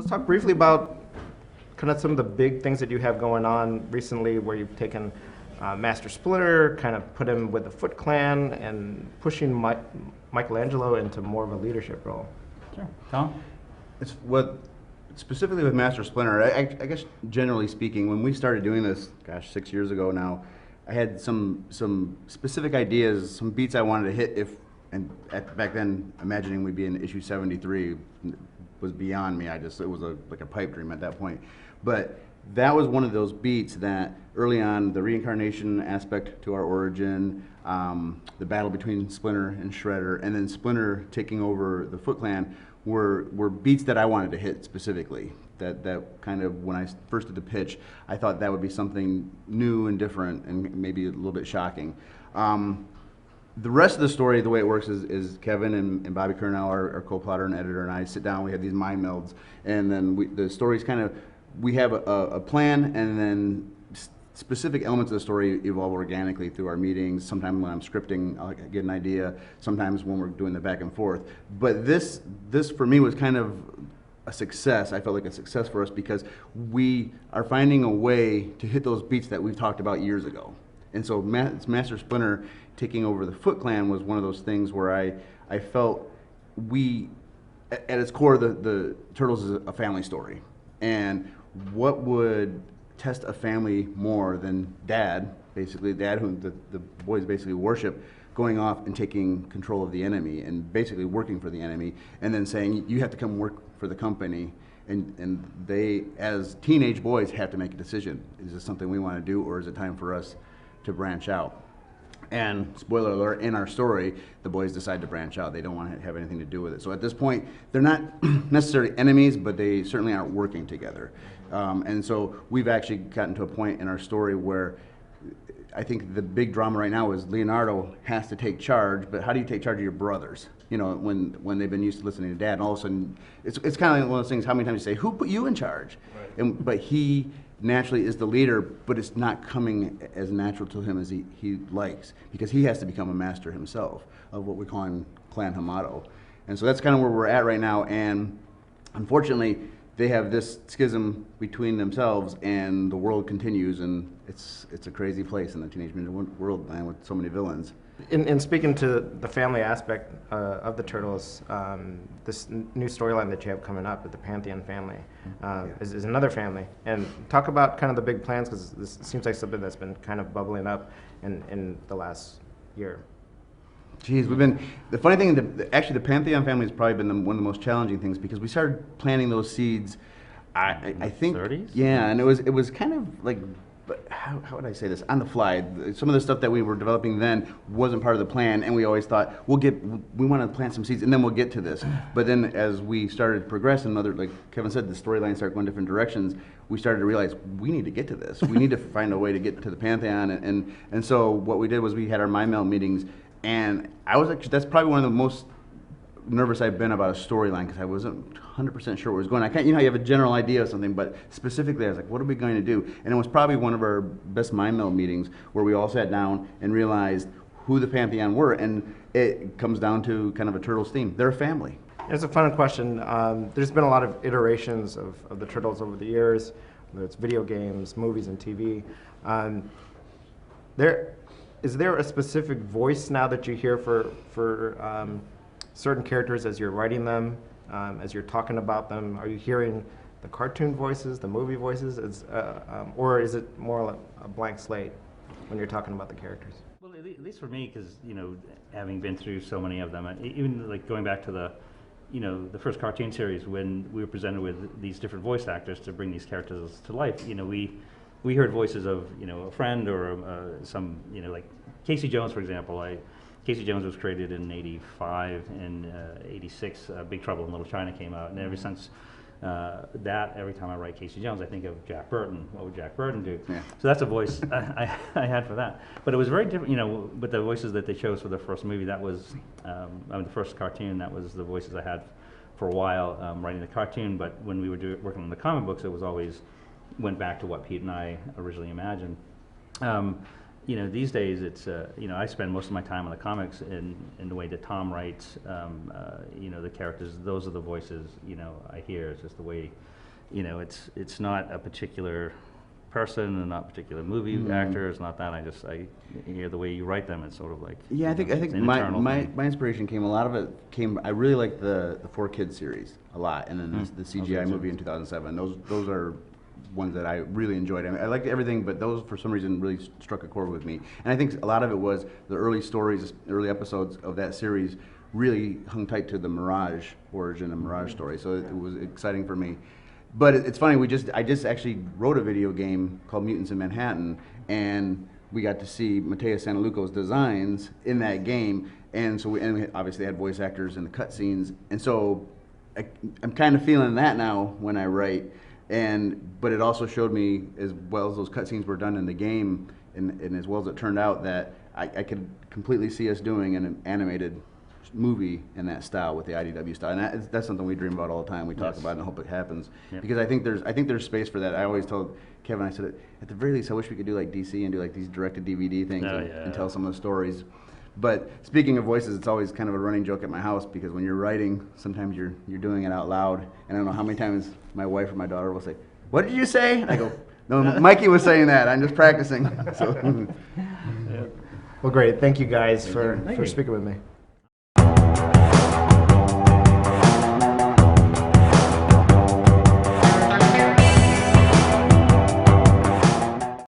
let's talk briefly about kind of some of the big things that you have going on recently, where you've taken Master Splinter, kind of put him with the Foot Clan, and pushing Michelangelo into more of a leadership role. Sure. Tom? It's what specifically with Master Splinter. I guess generally speaking, when we started doing this, gosh, 6 years ago now, I had some specific ideas, some beats I wanted to hit. Back then, imagining we'd be in issue 73 was beyond me. It was like a pipe dream at that point. But that was one of those beats that early on, the reincarnation aspect to our origin, the battle between Splinter and Shredder, and then Splinter taking over the Foot Clan were beats that I wanted to hit specifically. That kind of, when I first did the pitch, I thought that would be something new and different and maybe a little bit shocking. The rest of the story, the way it works is Kevin and Bobby Kernell, our co-plotter and editor, and I sit down, we have these mind melds, and then the story's kind of, we have a plan, and then specific elements of the story evolve organically through our meetings. Sometimes when I'm scripting, I'll get an idea. Sometimes when we're doing the back and forth. But this for me was kind of a success. I felt like a success for us because we are finding a way to hit those beats that we've talked about years ago. And so Master Splinter taking over the Foot Clan was one of those things where I felt at its core, the Turtles is a family story. And what would test a family more than dad who the boys basically worship, going off and taking control of the enemy and basically working for the enemy, and then saying, you have to come work for the company. And they, as teenage boys, have to make a decision. Is this something we want to do, or is it time for us to branch out? And spoiler alert, in our story, the boys decide to branch out. They don't want to have anything to do with it. So at this point, they're not necessarily enemies, but they certainly aren't working together. And so we've actually gotten to a point in our story where I think the big drama right now is Leonardo has to take charge, but how do you take charge of your brothers? You know, when they've been used to listening to dad, and all of a sudden, it's kind of like one of those things, how many times you say, who put you in charge? Right. But he naturally is the leader, but it's not coming as natural to him as he likes, because he has to become a master himself of what we call in Clan Hamato. And so that's kind of where we're at right now, and unfortunately, they have this schism between themselves, and the world continues, and it's a crazy place in the Teenage Mutant world, man, with so many villains. In speaking to the family aspect of the Turtles, this new storyline that you have coming up with the Pantheon family is another family. And talk about kind of the big plans, because this seems like something that's been kind of bubbling up in the last year. Geez, the funny thing, actually the Pantheon family has probably been one of the most challenging things, because we started planting those seeds, I think, 30s? Yeah, and it was kind of like, how would I say this, on the fly. Some of the stuff that we were developing then wasn't part of the plan, and we always thought, we want to plant some seeds, and then we'll get to this. But then as we started progressing, like Kevin said, the storylines started going different directions, we started to realize, we need to get to this. We need to find a way to get to the Pantheon, and so what we did was we had our Mind Meld meetings, and that's probably one of the most nervous I've been about a storyline, because I wasn't 100% sure where it was going. You have a general idea of something, but specifically I was like, what are we going to do? And it was probably one of our best Mind Meld meetings, where we all sat down and realized who the Pantheon were, and it comes down to kind of a Turtles theme. They're a family. It's a fun question. There's been a lot of iterations of the Turtles over the years, whether it's video games, movies, and TV. Is there a specific voice now that you hear for certain characters as you're writing them, as you're talking about them? Are you hearing the cartoon voices, the movie voices, or is it more like a blank slate when you're talking about the characters? Well, at least for me, because having been through so many of them, even like going back to the first cartoon series, when we were presented with these different voice actors to bring these characters to life, we heard voices of a friend or some like Casey Jones, for example. Casey Jones was created in '85, and '86 Big Trouble in Little China came out, and ever since that, every time I write Casey Jones, I think of Jack Burton. What would Jack Burton do? Yeah. So that's a voice I had for that. But it was very different, with the voices that they chose for the first movie. That was the first cartoon. That was the voices I had for a while writing the cartoon. But when we were working on the comic books, it was always went back to what Pete and I originally imagined. you know, these days it's, you know, I spend most of my time on the comics in the way that Tom writes, you know, the characters, those are the voices, you know, I hear. It's just the way, you know, it's not a particular person and not a particular movie actor. It's not that. I hear the way you write them. It's sort of like, yeah, I think my inspiration came, a lot of it came, I really like the 4Kids series a lot, and then the CGI movie in 2007. Those are ones that I really enjoyed. I mean, I liked everything, but those for some reason really struck a chord with me. And I think a lot of it was the early stories, early episodes of that series really hung tight to the Mirage origin and Mirage story. So it was exciting for me. But it's funny, I just actually wrote a video game called Mutants in Manhattan, and we got to see Matteo Santaluco's designs in that game, and so we obviously had voice actors in the cutscenes, and so I'm kind of feeling that now when I write. But it also showed me, as well as those cutscenes were done in the game, and as well as it turned out, that I could completely see us doing an animated movie in that style with the IDW style, and that's something we dream about all the time. We talk about it and hope it happens, because I think there's space for that. I always told Kevin, I said, at the very least, I wish we could do like DC and do like these directed DVD things and tell some of the stories. But speaking of voices, it's always kind of a running joke at my house, because when you're writing, sometimes you're doing it out loud, and I don't know how many times my wife or my daughter will say, "What did you say?" And I go, "No, Mikey was saying that. I'm just practicing." So. Well, great. Thank you guys for speaking with me.